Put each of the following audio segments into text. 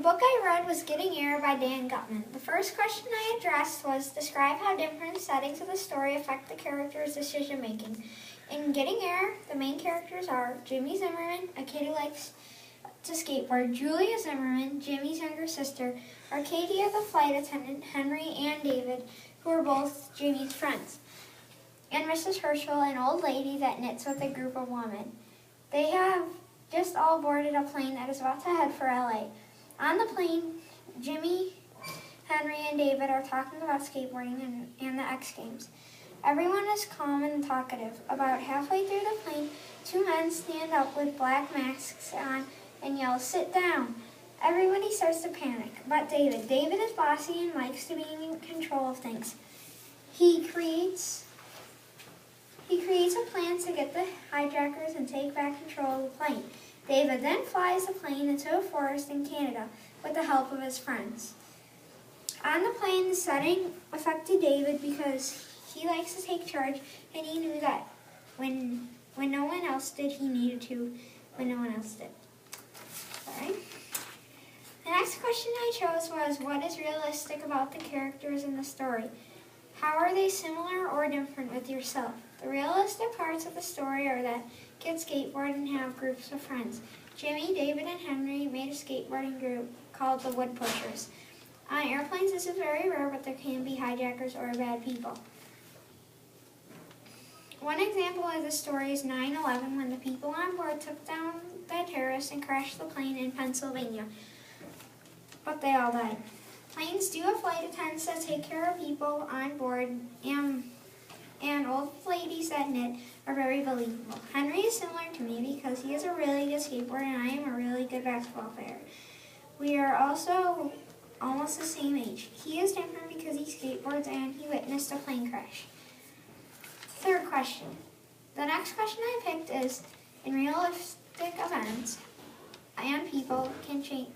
The book I read was Getting Air by Dan Gutman. The first question I addressed was, describe how different settings of the story affect the character's decision making. In Getting Air, the main characters are Jimmy Zimmerman, a kid who likes to skateboard, Julia Zimmerman, Jimmy's younger sister, Arcadia the flight attendant, Henry and David, who are both Jimmy's friends, and Mrs. Herschel, an old lady that knits with a group of women. They have just all boarded a plane that is about to head for LA. On the plane, Jimmy, Henry, and David are talking about skateboarding and the X Games. Everyone is calm and talkative. About halfway through the plane, two men stand up with black masks on and yell, "Sit down!" Everybody starts to panic, but David. David is bossy and likes to be in control of things. He creates a plan to get the hijackers and take back control of the plane. David then flies the plane into a forest in Canada with the help of his friends. On the plane, the setting affected David because he likes to take charge, and he knew that when no one else did, he needed to when no one else did. Sorry. The next question I chose was, what is realistic about the characters in the story? How are they similar or different with yourself? The realistic parts of the story are that kids skateboard and have groups of friends. Jimmy, David, and Henry made a skateboarding group called the Wood Pushers. On airplanes, this is very rare, but there can be hijackers or bad people. One example of this story is 9/11, when the people on board took down the terrorists and crashed the plane in Pennsylvania, but they all died. Planes do have flight attendants that take care of people on board, and old ladies that knit are very believable. Henry is similar to me because he is a really good skateboarder and I am a really good basketball player. We are also almost the same age. He is different because he skateboards and he witnessed a plane crash. Third question. The next question I picked is, in realistic events and people can change.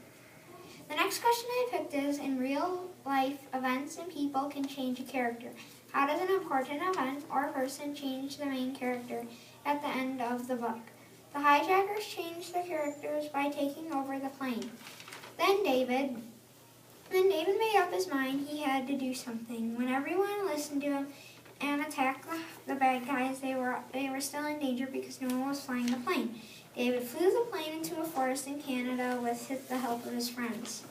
The next question I picked is, in real life, events and people can change a character. How does an important event or person change the main character at the end of the book? The hijackers changed the characters by taking over the plane. Then David made up his mind he had to do something. When everyone listened to him and attacked the bad guys, they were still in danger because no one was flying the plane. David flew the plane into a forest in Canada with the help of his friends.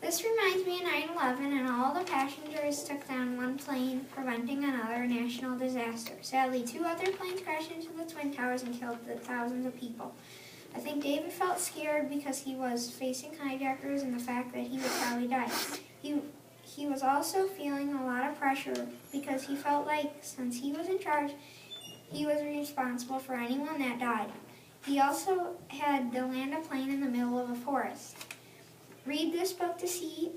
This reminds me of 9/11, and all the passengers took down one plane, preventing another national disaster. Sadly, two other planes crashed into the Twin Towers and killed thousands of people. I think David felt scared because he was facing hijackers and the fact that he would probably die. He was also feeling a lot of pressure because he felt like, since he was in charge, he was responsible for anyone that died. He also had to land a plane in the middle of a forest. Read this book to see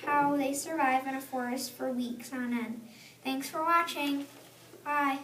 how they survive in a forest for weeks on end. Thanks for watching. Bye.